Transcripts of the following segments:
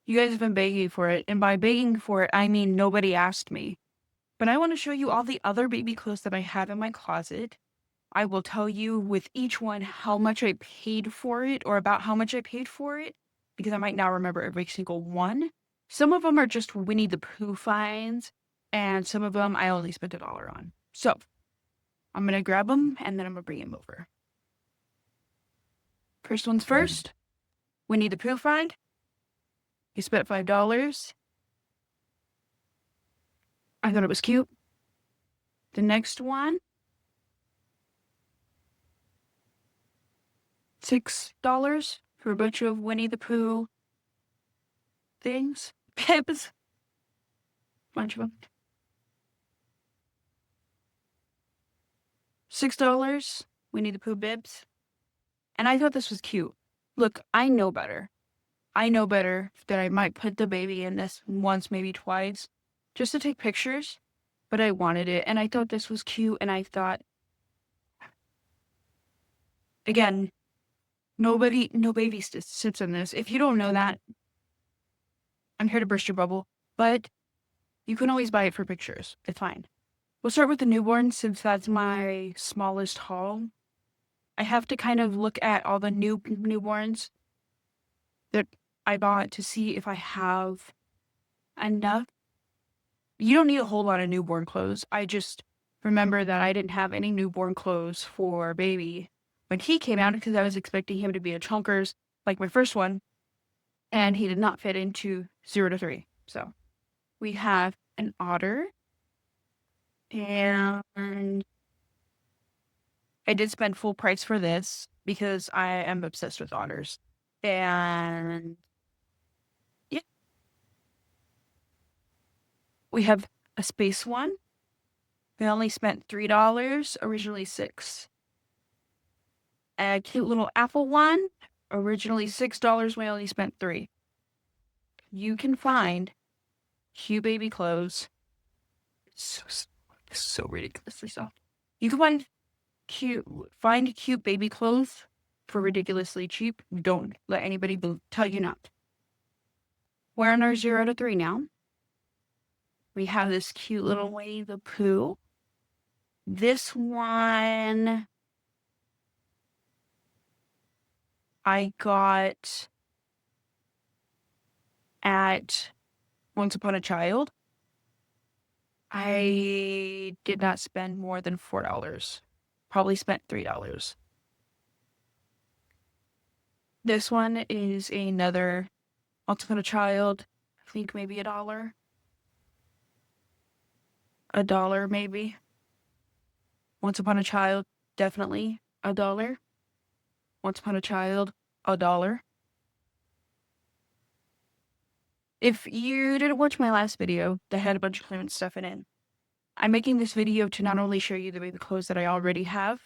You guys have been begging for it, and by begging for it, I mean nobody asked me. But I want to show you all the other baby clothes that I have in my closet. I will tell you with each one how much I paid for it, or about how much I paid for it, because I might not remember every single one. Some of them are just Winnie the Pooh finds, and some of them I only spent $1 on. So I'm going to grab them, and then I'm going to bring them over. First one's first. Winnie the Pooh find. You spent $5. I thought it was cute. The next one, $6 for a bunch of Winnie the Pooh things. Bibs. Bunch of them. $6, Winnie the Pooh bibs. And I thought this was cute. Look, I know better. I know better that I might put the baby in this once, maybe twice, just to take pictures. But I wanted it, and I thought this was cute, and I thought, again, no baby sits in this. If you don't know that, I'm here to burst your bubble, but you can always buy it for pictures. It's fine. We'll start with the newborn since that's my smallest haul. I have to kind of look at all the newborns that I bought to see if I have enough. You don't need a whole lot of newborn clothes. I just remember that I didn't have any newborn clothes for baby when he came out because I was expecting him to be a chunkers like my first one, and he did not fit into 0 to 3. So we have an otter, and I did spend full price for this because I am obsessed with otters. And yeah, we have a space one. We only spent $3, originally $6. A cute little apple one, originally $6. We only spent $3. You can find cute baby clothes. So ridiculously soft. You can find cute baby clothes for ridiculously cheap. Don't let anybody tell you not. We're on our 0 to 3 now. We have this cute little Winnie the Pooh. This one I got at Once Upon a Child. I did not spend more than $4. Probably spent $3. This one is another Once Upon a Child. I think maybe $1. $1 maybe. Once Upon a Child, definitely $1. Once Upon a Child, $1. If you didn't watch my last video that had a bunch of clearance stuff in it, I'm making this video to not only show you the baby clothes that I already have,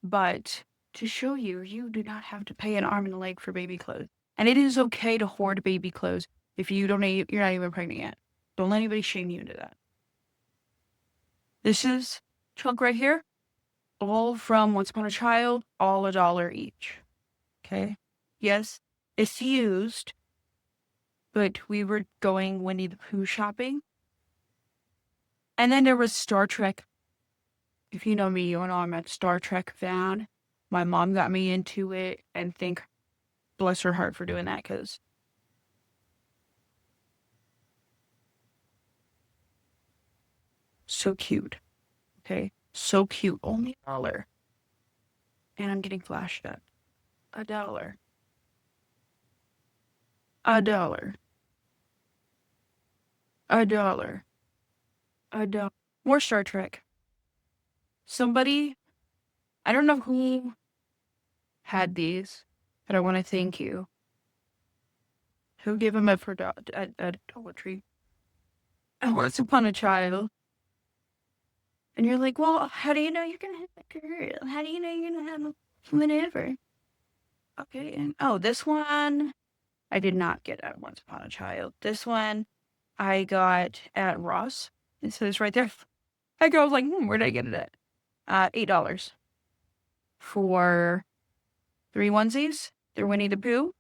but to show you do not have to pay an arm and a leg for baby clothes. And it is okay to hoard baby clothes if you're not even pregnant yet. Don't let anybody shame you into that. This is chunk right here, all from Once Upon a Child, all $1 each. Okay? Yes, it's used, but we were going Winnie the Pooh shopping. And then there was Star Trek. If you know me, you know I'm a Star Trek fan. My mom got me into it, and bless her heart for doing that, because so cute. Okay? So cute. Only $1. And I'm getting flashed at. $1. $1. $1. $1. More Star Trek. Somebody, I don't know who had these, but I want to thank you. Who gave them up for at Dollar Tree? Once Upon a Child. And you're like, well, how do you know you're going to have a girl? How do you know you're going to have whatever? Okay, and this one I did not get at Once Upon a Child. This one I got at Ross. It says right there. That girl was like, where did I get it at? $8 for 3 onesies. They're Winnie the Pooh.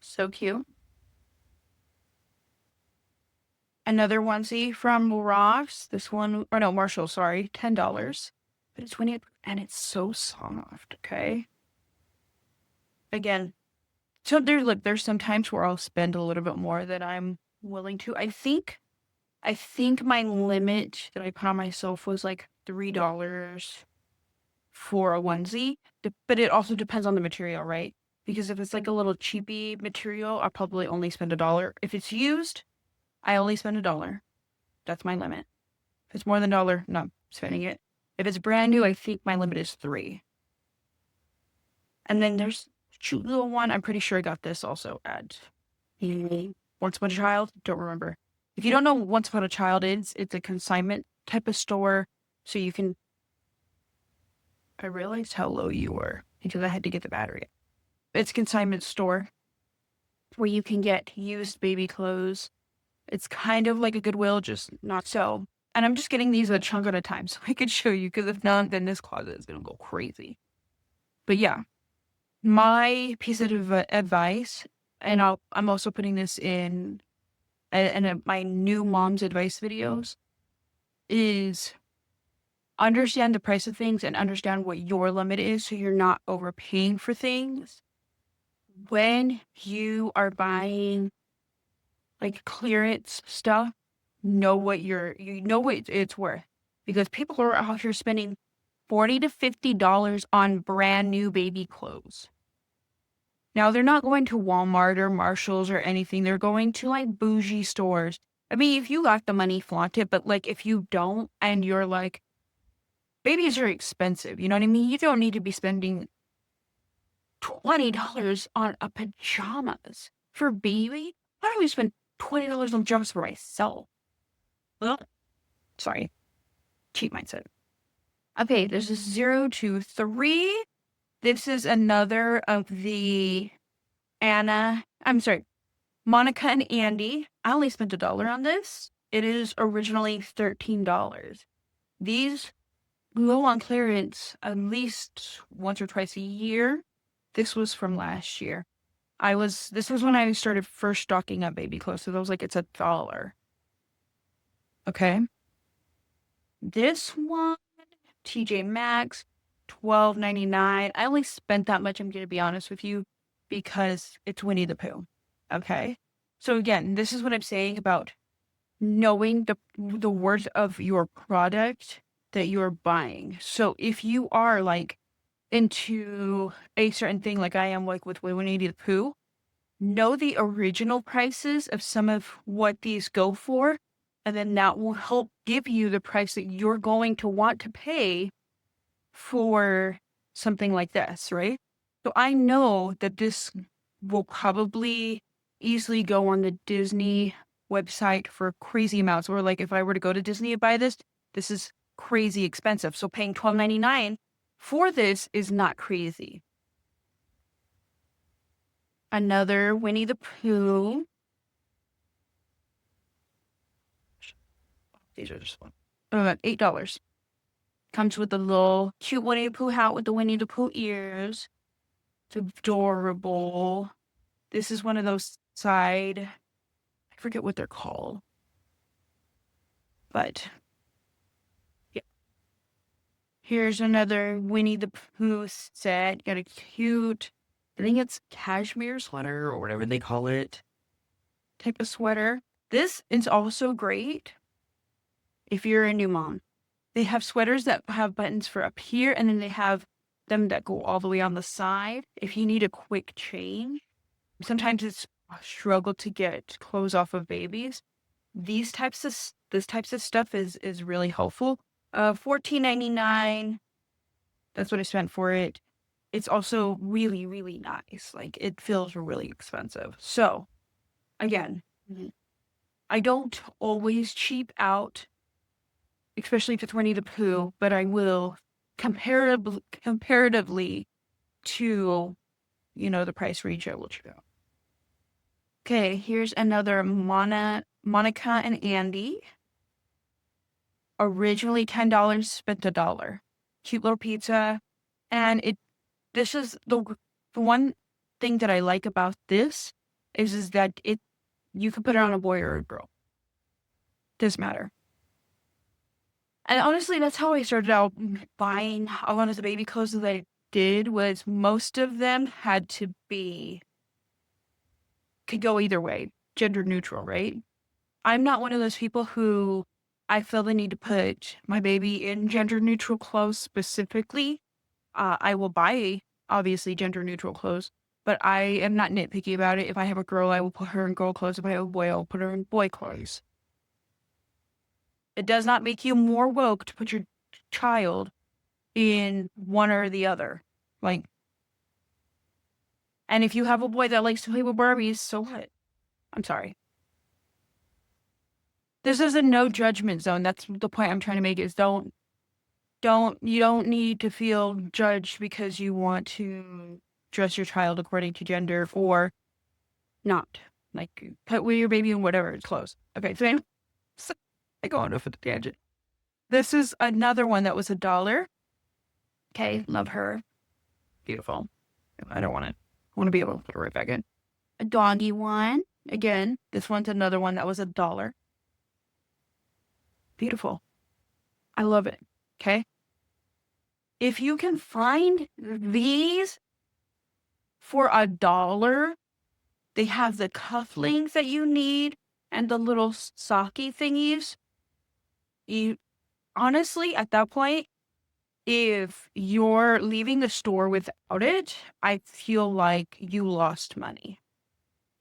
So cute. Another onesie from Ross. This one, or no, Marshall, sorry, $10. But it's winnie, and it's so soft, okay? Again, so there's some times where I'll spend a little bit more than I'm willing to. I think my limit that I put on myself was like $3 for a onesie, but it also depends on the material, right? Because if it's like a little cheapy material, I'll probably only spend $1. If it's used, I only spend $1. That's my limit. If it's more than $1, not spending it. If it's brand new, I think my limit is $3. And then there's a cute little one. I'm pretty sure I got this also at Once Upon a Child. Don't remember. If you don't know what Once Upon a Child is, it's a consignment type of store. So you can. I realized how low you were because I had to get the battery. It's a consignment store where you can get used baby clothes. It's kind of like a Goodwill, just not so. And I'm just getting these a chunk at a time so I could show you, because if not, then this closet is going to go crazy. But yeah, my piece of advice, and I'm also putting this in my new mom's advice videos, is understand the price of things and understand what your limit is so you're not overpaying for things. When you are buying like clearance stuff, know what it's worth, because people are out here spending $40 to $50 on brand new baby clothes. Now, they're not going to Walmart or Marshalls or anything. They're going to like bougie stores. I mean, if you got the money, flaunt it. But like, if you don't, and you're like, babies are expensive. You know what I mean? You don't need to be spending $20 on a pajamas for baby. Why don't we spend $20 on pajamas for myself? Well, sorry. Cheap mindset. Okay, there's a 0 to 3. This is another of the Monica and Andy. I only spent $1 on this. It is originally $13. These go on clearance at least once or twice a year. This was from last year. This was when I started first stocking up baby clothes. So I was like, it's $1. Okay. This one, TJ Maxx, $12.99. I only spent that much, I'm going to be honest with you, because it's Winnie the Pooh. Okay. So again, this is what I'm saying about knowing the worth of your product that you're buying. So if you are like into a certain thing, like I am, like with Winnie the Pooh, know the original prices of some of what these go for, and then that will help give you the price that you're going to want to pay for something like this, right? So I know that this will probably easily go on the Disney website for crazy amounts. Or like if I were to go to Disney and buy this, this is crazy expensive. So paying $12.99 for this is not crazy. Another Winnie the Pooh. These are just fun. $8. Comes with a little cute Winnie the Pooh hat with the Winnie the Pooh ears. It's adorable. This is one of those I forget what they're called. But yeah. Here's another Winnie the Pooh set. Got a cute, I think it's cashmere sweater or whatever they call it, type of sweater. This is also great if you're a new mom. They have sweaters that have buttons for up here, and then they have them that go all the way on the side. If you need a quick change, sometimes it's a struggle to get clothes off of babies. This types of stuff is really helpful. $14.99. That's what I spent for it. It's also really, really nice. Like, it feels really expensive. So, again, I don't always cheap out, especially if it's Winnie the Pooh, but I will comparatively to, the price range I will cheap out. Okay, here's another Monica and Andy. Originally $10, spent $1. Cute little pizza. And this is the one thing that I like about this is that you can put it on a boy or a girl. Doesn't matter. And honestly, that's how I started out buying a lot of the baby clothes that I did, was most of them had to be, could go either way, gender neutral, right? I'm not one of those people who I feel the need to put my baby in gender neutral clothes specifically. I will buy, obviously, gender neutral clothes, but I am not nitpicky about it. If I have a girl, I will put her in girl clothes. If I have a boy, I'll put her in boy clothes. It does not make you more woke to put your child in one or the other. Like, and if you have a boy that likes to play with Barbies, so what? I'm sorry. This is a no judgment zone. That's the point I'm trying to make, is you don't need to feel judged because you want to dress your child according to gender or not. Like, put with your baby in whatever clothes. Okay, so I go on off at the tangent. This is another one that was $1. Okay, love her. Beautiful. I don't want it. I want to be able to put it right back in. A doggy one. Again, this one's another one that was $1. Beautiful. I love it. Okay. If you can find these for $1, they have the cufflinks that you need and the little socky thingies. You honestly, at that point, if you're leaving the store without it, I feel like you lost money.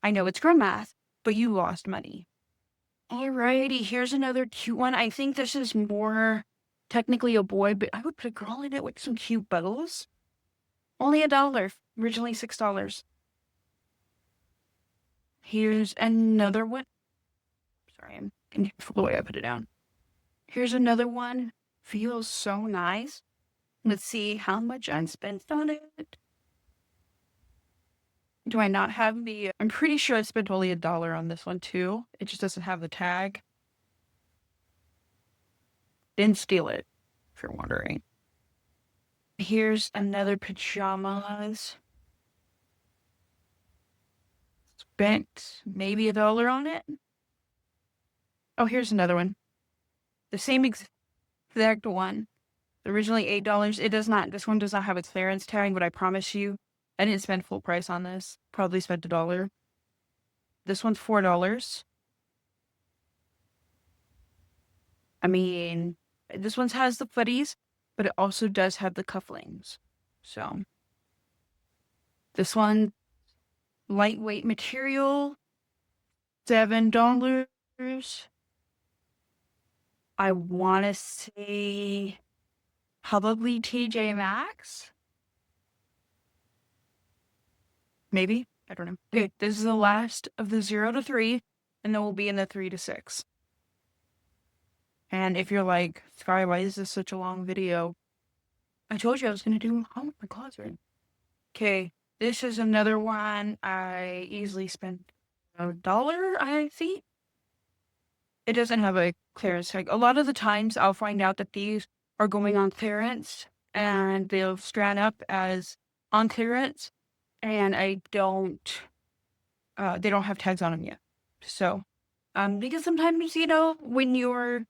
I know it's girl math, but you lost money. Alrighty, here's another cute one. I think this is more technically a boy, but I would put a girl in it with some cute bows. Only $1, originally $6. Here's another one. Sorry, I'm confused the way I put it down. Here's another one. Feels so nice. Let's see how much I spent on it. Do I not have the... I'm pretty sure I spent only $1 on this one too. It just doesn't have the tag. Didn't steal it, if you're wondering. Here's another pajamas. Spent maybe $1 on it. Oh, here's another one. The same exact one. Originally $8. It does not. This one does not have its clearance tag, but I promise you, I didn't spend full price on this. Probably spent $1. This one's $4. I mean, this one has the footies, but it also does have the cufflinks. So, this one, lightweight material, $7. I want to say probably TJ Maxx. Maybe. I don't know. Okay, this is the last of the 0 to 3, and then we'll be in the 3 to 6. And if you're like, Sky, why is this such a long video? I told you I was going to do my closet. Okay, this is another one I easily spent $1, I think. It doesn't have a clearance tag. A lot of the times I'll find out that these are going on clearance and they'll strand up as on clearance, and I don't, they don't have tags on them yet. So, because sometimes, when your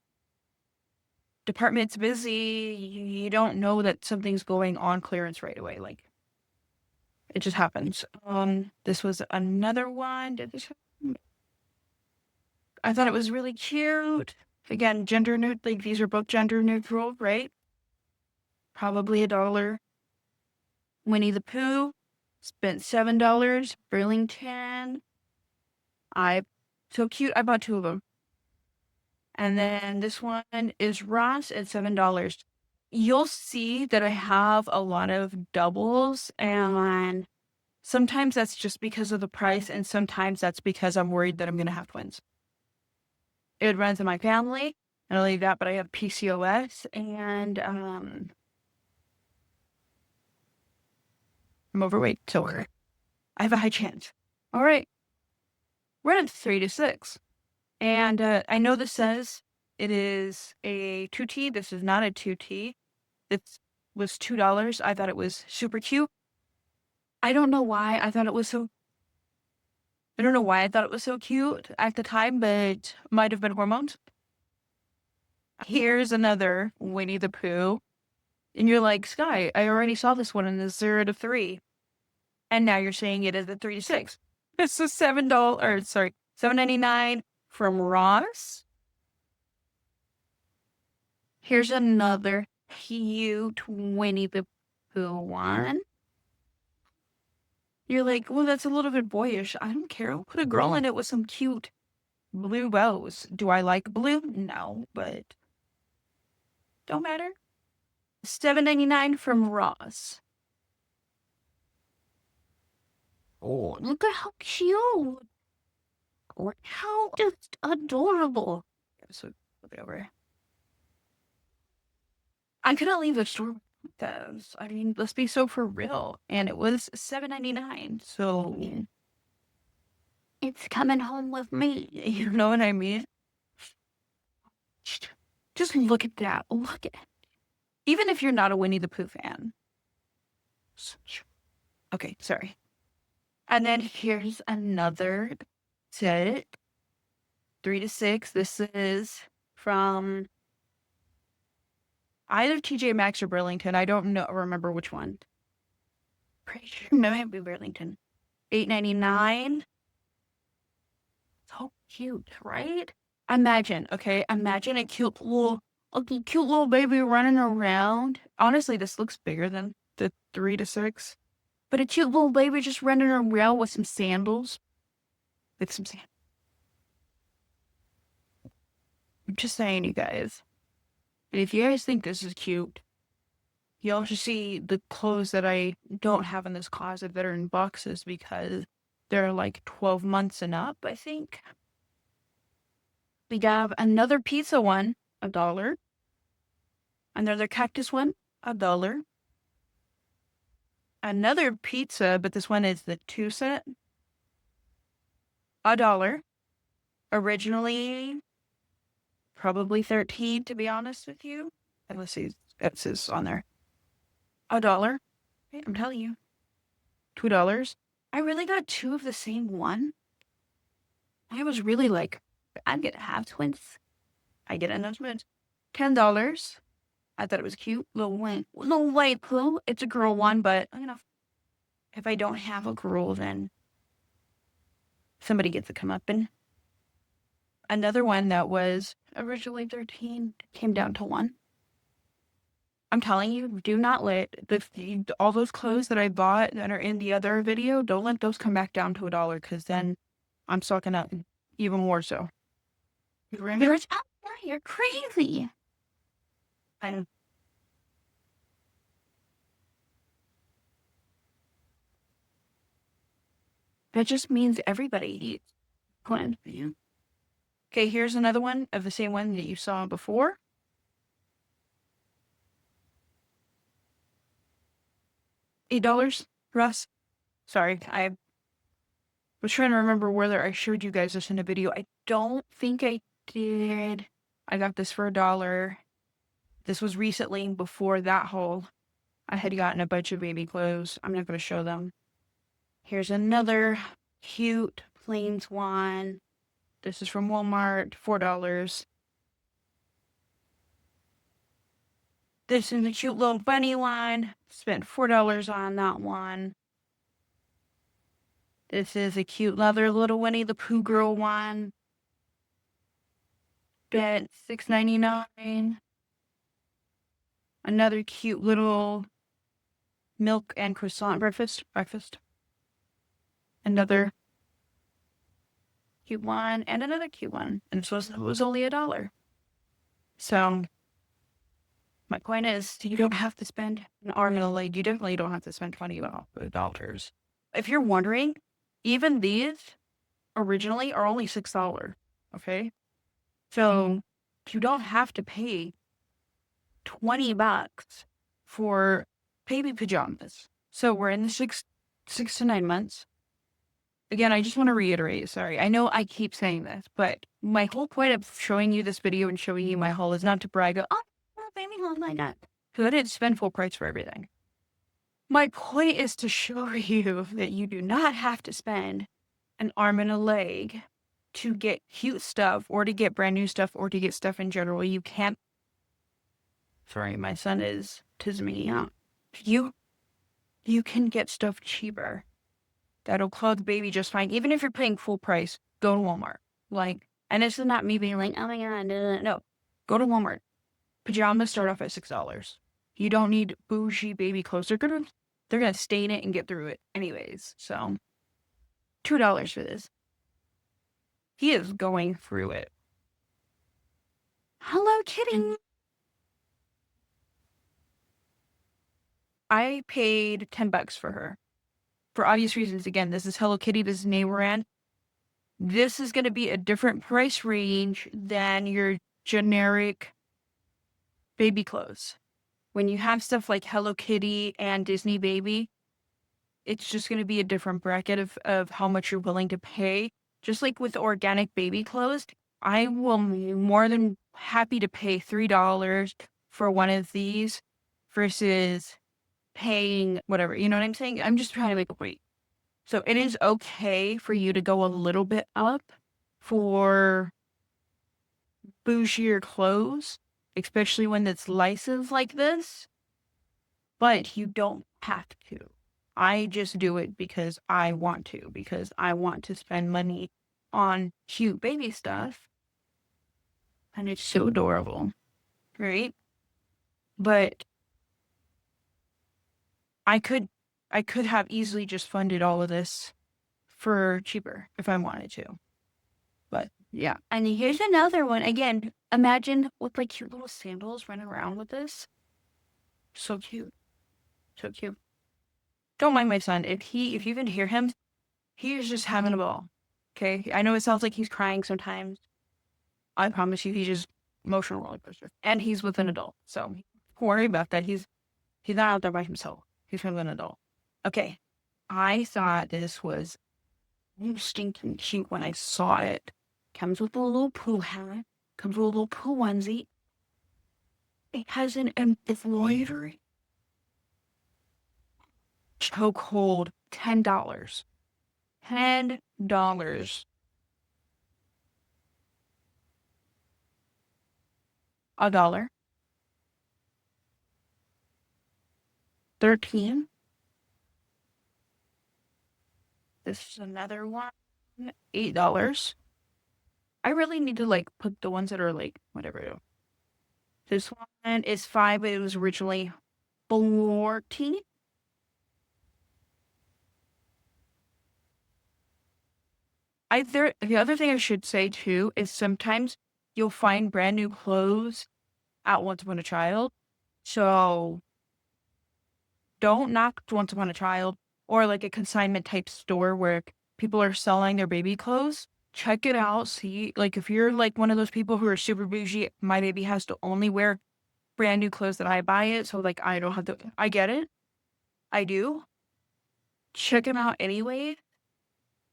department's busy, you don't know that something's going on clearance right away. Like, it just happens. This was another one. I thought it was really cute. Again, gender neutral. Like, these are both gender neutral, right? Probably $1. Winnie the Pooh, spent $7. Burlington. So cute. I bought 2 of them. And then this one is Ross at $7. You'll see that I have a lot of doubles, and sometimes that's just because of the price, and sometimes that's because I'm worried that I'm going to have twins. It runs in my family, and not only that, but I have PCOS, and I'm overweight, so I have a high chance. All right, we're at 3 to 6. And I know this says it is a 2T. This is not a 2T. This was $2. I thought it was super cute. I don't know why I thought it was so... I don't know why I thought it was so cute at the time, but might have been hormones. Here's another Winnie the Pooh. And you're like, Sky, I already saw this one in the 0 to 3. And now you're saying it is a 3 to 6. It's a $7.99 from Ross. Here's another cute Winnie the Pooh one. You're like, well, that's a little bit boyish. I don't care. I'll put a girl in it with some cute blue bows. Do I like blue? No, but don't matter. $7.99 from Ross. Oh, look at how cute. How just adorable. So flip it over. I couldn't leave the store with those. I mean, let's be so for real. And it was $7.99. So it's coming home with me. You know what I mean? Just look at that. Look at it. Even if you're not a Winnie the Pooh fan. Okay, sorry. And then here's another set. 3 to 6. This is from either TJ Maxx or Burlington. I don't remember which one. Pretty sure it might be Burlington. $8.99. So cute, right? Imagine a cute little baby running around. Honestly, this looks bigger than the 3 to 6. But a cute little baby just running around with some sandals. I'm just saying, you guys. And if you guys think this is cute, you'll just see the clothes that I don't have in this closet that are in boxes because they're like 12 months and up, I think. We have another pizza one, $1. Another cactus one, $1. Another pizza, but this one is the 2 set, $1. Originally, probably 13, to be honest with you. And let's see, it says on there. $1. Okay, I'm telling you. $2. I really got 2 of the same one. I was really like, I'm gonna have twins. I get enough twins. $10. I thought it was cute. Little white Pooh. It's a girl one, but you know, if I don't have a girl, then somebody gets to come up. And another one that was originally 13 came down to 1. I'm telling you, do not let all those clothes that I bought that are in the other video, don't let those come back down to $1 because then I'm stocking up even more so. You're crazy. I know. That just means everybody eats Glenn. Okay, here's another one of the same one that you saw before. $8, Russ. Sorry, I was trying to remember whether I showed you guys this in a video. I don't think I did. I got this for $1. This was recently before that haul. I had gotten a bunch of baby clothes. I'm not going to show them. Here's another cute plains one. This is from Walmart, $4. This is a cute little bunny one. Spent $4 on that one. This is a cute leather little Winnie the Pooh girl one. Spent $6.99. Another cute little milk and croissant breakfast. Another cute one and another cute one. And this was only $1. So my point is, you don't have to spend an arm and a leg. You definitely don't have to spend $20. If you're wondering, even these originally are only $6. Okay? So you don't have to pay $20 for baby pajamas. So we're in the 6 to 9 months. Again, I just want to reiterate, sorry. I know I keep saying this, but my whole point of showing you this video and showing you my haul is not to brag. Oh, baby haul like that. Because I didn't spend full price for everything. My point is to show you that you do not have to spend an arm and a leg to get cute stuff or to get brand new stuff or to get stuff in general. You can't. Sorry, my son is tizzing me out. You can get stuff cheaper that'll clothe the baby just fine. Even if you're paying full price, go to Walmart. Like, and this is not me being like, oh my God, no. Go to Walmart. Pajamas start off at $6. You don't need bougie baby clothes. They're gonna stain it and get through it anyways. So $2 for this. He is going through it. Hello, Kitty. I paid $10 for her. For obvious reasons. Again, this is Hello Kitty, this is name brand. This is going to be a different price range than your generic baby clothes. When you have stuff like Hello Kitty and Disney Baby, it's just going to be a different bracket of how much you're willing to pay. Just like with organic baby clothes, I will be more than happy to pay $3 for one of these versus paying whatever. You know what I'm saying? I'm just trying to make a point. So it is okay for you to go a little bit up for bougier clothes, especially when it's licensed like this, but you don't have to. I just do it because I want to spend money on cute baby stuff, and it's so adorable, right? But I could have easily just funded all of this for cheaper if I wanted to. But yeah. And here's another one. Again, imagine with like cute little sandals running around with this. So cute. So cute. Don't mind my son. If you can hear him, he is just having a ball. Okay? I know it sounds like he's crying sometimes. I promise you, he's just emotional roller coaster. And he's with an adult. So don't worry about that. He's not out there by himself. He's with an adult. Okay. I thought this was stinking cute when I saw it. Comes with a little poo hat. Comes with a little poo onesie. It has an embroidery. Chokehold. $10. $10. $1. 13. This is another one. $8. I really need to like put the ones that are like whatever. This one is $5, but it was originally 14. The other thing I should say too is sometimes you'll find brand new clothes at Once Upon a Child. So don't knock Once Upon a Child or like a consignment type store where people are selling their baby clothes. Check it out. See, like if you're like one of those people who are super bougie, my baby has to only wear brand new clothes that I buy it. So like I don't have to, I get it. I do. Check them out anyway.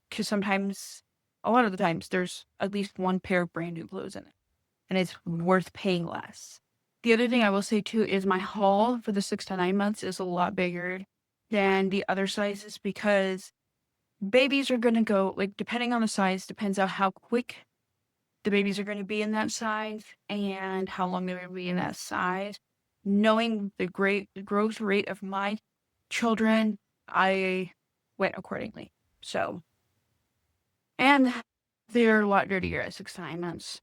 Because a lot of the times, there's at least one pair of brand new clothes in it. And it's worth paying less. The other thing I will say too is my haul for the 6 to 9 months is a lot bigger than the other sizes because babies are going to go, like, depending on the size, depends on how quick the babies are going to be in that size and how long they're going to be in that size. Knowing the great growth rate of my children, I went accordingly. So, and they're a lot dirtier at 6 to 9 months.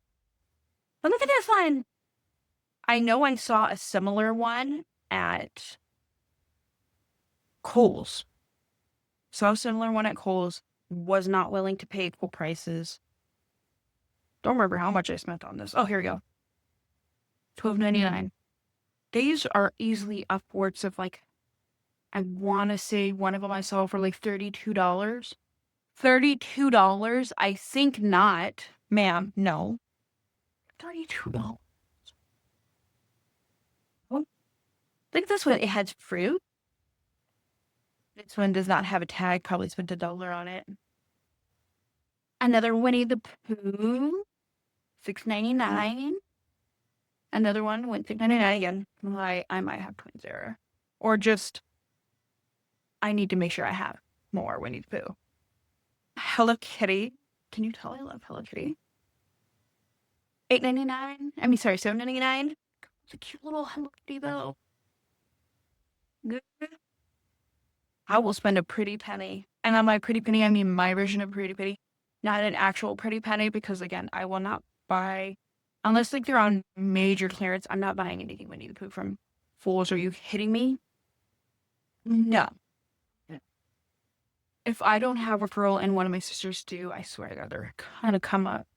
But look at this one. I know I saw a similar one at Kohl's. Saw a similar one at Kohl's. Was not willing to pay full prices. Don't remember how much I spent on this. Oh, here we go. $12.99. These are easily upwards of like, I want to say one of them I saw for like $32. $32? I think not. Ma'am, no. $32. Oh, look at this one. It has fruit. This one does not have a tag. Probably spent $1 on it. Another Winnie the Pooh. $6.99. Another one went $6.99 again. I might have twins error. Or just, I need to make sure I have more Winnie the Pooh. Hello Kitty. Can you tell I love Hello Kitty? $8.99. I mean, sorry, $7.99. It's a cute little Hello Kitty though. Good. I will spend a pretty penny. And on my pretty penny, I mean my version of pretty penny, not an actual pretty penny, because again, I will not buy, unless like they're on major clearance, I'm not buying anything Winnie the Pooh from Fools. Are you kidding me? No. If I don't have a pearl and one of my sisters do, I swear to God, they're kind of come up.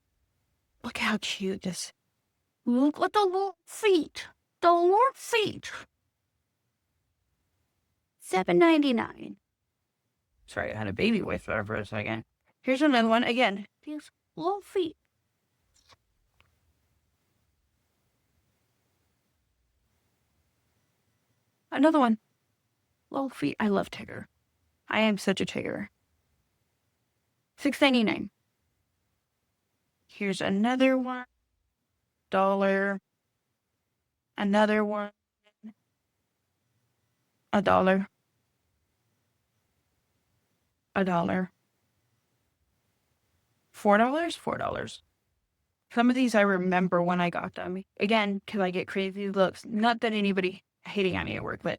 Look how cute this. Look at the little feet. The little feet. $7.99. Sorry, I had a baby voice there for a second. Here's another one. Again, these little feet. Another one. Little feet. I love Tigger. I am such a Tigger. $6.99. Here's another one. $1. Another one. $1. $1. $4. $4. Some of these I remember when I got them. Again, because I get crazy looks. Not that anybody hating on me at work, but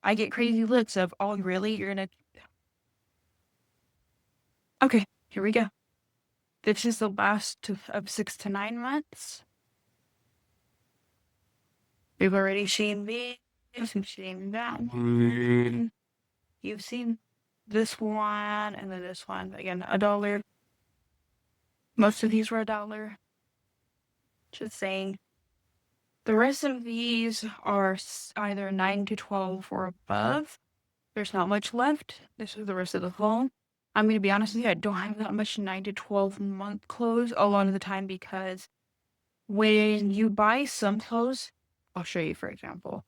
I get crazy looks of, oh, really? You're gonna... Okay, here we go. This is the last of 6 to 9 months. We've already seen these. You've seen that one. You've seen this one, and then this one. Again, $1. Most of these were $1. Just saying. The rest of these are either 9 to 12 or above. There's not much left. This is the rest of the fall. I'm going to be honest with you, I don't have that much 9 to 12 month clothes a lot of the time, because when you buy some clothes, I'll show you, for example,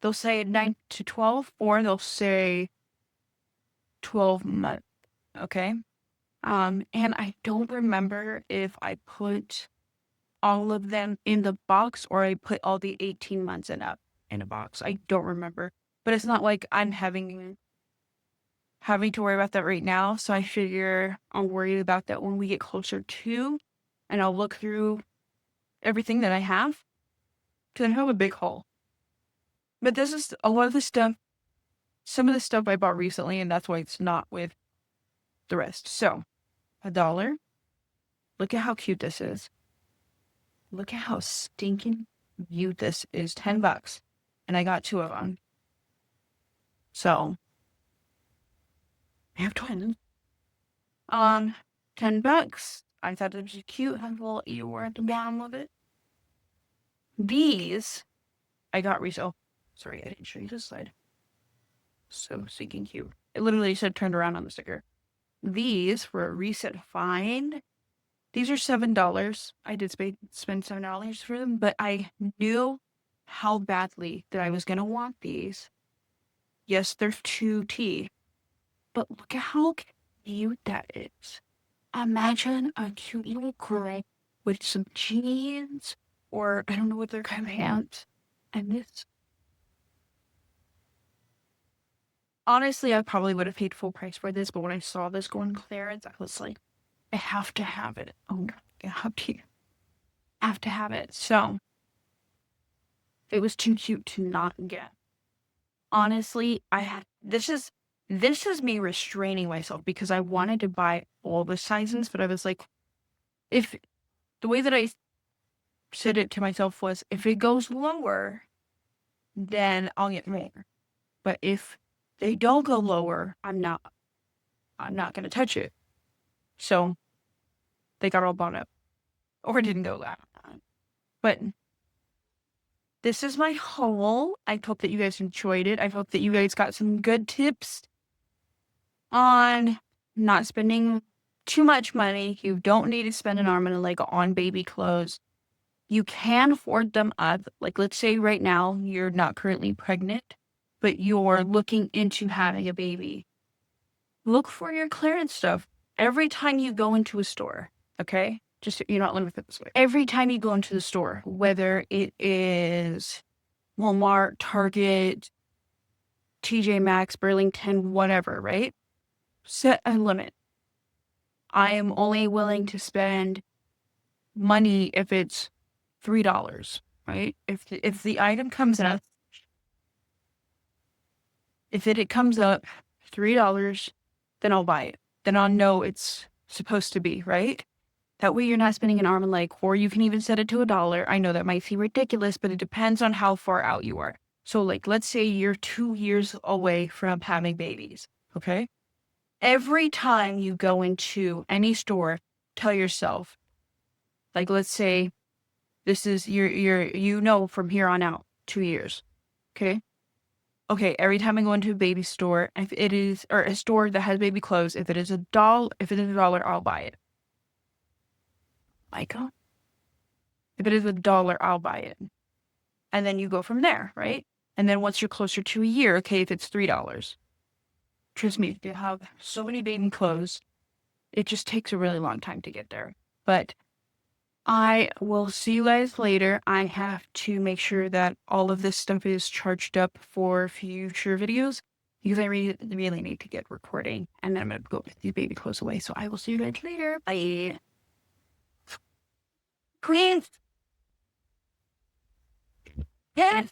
they'll say 9 to 12, or they'll say 12 month, okay? And I don't remember if I put all of them in the box or I put all the 18 months and up in a box. I don't remember. But it's not like I'm having to worry about that right now. So I figure I'll worry about that when we get closer to, and I'll look through everything that I have, because I have a big haul. But this is a lot of the stuff, some of the stuff I bought recently, and that's why it's not with the rest. So, $1. Look at how cute this is. Look at how stinking cute this is. $10. And I got 2 of them. So, I have twins. $10. I thought it was cute. Has a little earware at the bottom of it. These, I got resale. Sorry, I didn't show you this slide. So stinking cute. It literally said turned around on the sticker. These were a recent find. These are $7. I did spend $7 for them, but I knew how badly that I was going to want these. Yes, they're 2T, but look at how cute that is. Imagine a cute little girl with some jeans, or I don't know what they're kind of pants, and this. Honestly, I probably would have paid full price for this, but when I saw this going clearance, I was like, I have to have it. Oh, I have to have it. So, it was too cute to not get. Honestly, this is me restraining myself, because I wanted to buy all the sizes, but I was like, if the way that I said it to myself was, if it goes lower, then I'll get more. But if they don't go lower, I'm not going to touch it. So they got all bought up, or didn't go that. But this is my haul. I hope that you guys enjoyed it. I hope that you guys got some good tips on not spending too much money. You don't need to spend an arm and a leg on baby clothes. You can afford them up. Like, let's say right now you're not currently pregnant, but you're looking into having a baby. Look for your clearance stuff every time you go into a store, okay? Just, you're not limited this way. Every time you go into the store, whether it is Walmart, Target, TJ Maxx, Burlington, whatever, right? Set a limit. I am only willing to spend money if it's $3, right? If the item comes up, if it comes up $3, then I'll buy it. Then I'll know it's supposed to be, right? That way you're not spending an arm and leg, or you can even set it to $1. I know that might seem ridiculous, but it depends on how far out you are. So like, let's say you're 2 years away from having babies, okay? Every time you go into any store, tell yourself, like, let's say this is from here on out, 2 years, okay? Okay, every time I go into a baby store, if it is, or a store that has baby clothes, if it is $1, I'll buy it. Michael? If it is $1, I'll buy it. And then you go from there, right? And then once you're closer to a year, okay, if it's $3. Trust me, you have so many baby clothes, it just takes a really long time to get there. But I will see you guys later. I have to make sure that all of this stuff is charged up for future videos because I really need to get recording. And then I'm going to go put these baby clothes away. So I will see you guys later. Bye. Queen. Yes.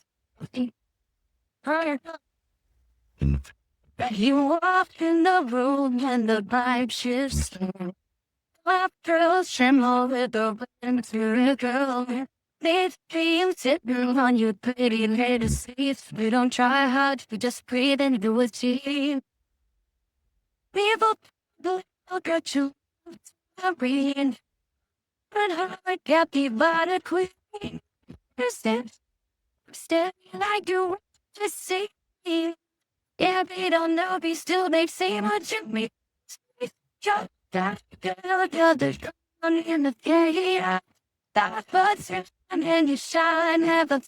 You walked in the room and the vibe shifts. Black girls tremble with the wind to a girl. These dreams sitting on your pretty little seats. We don't try hard, we just breathe and do it cheap. We both look at you, reading. But heart captivated queen. Stand like you just see. Yeah, they don't know, be still, they say much of me. Just that girl, there's in the day. That buzz and then you shine, have a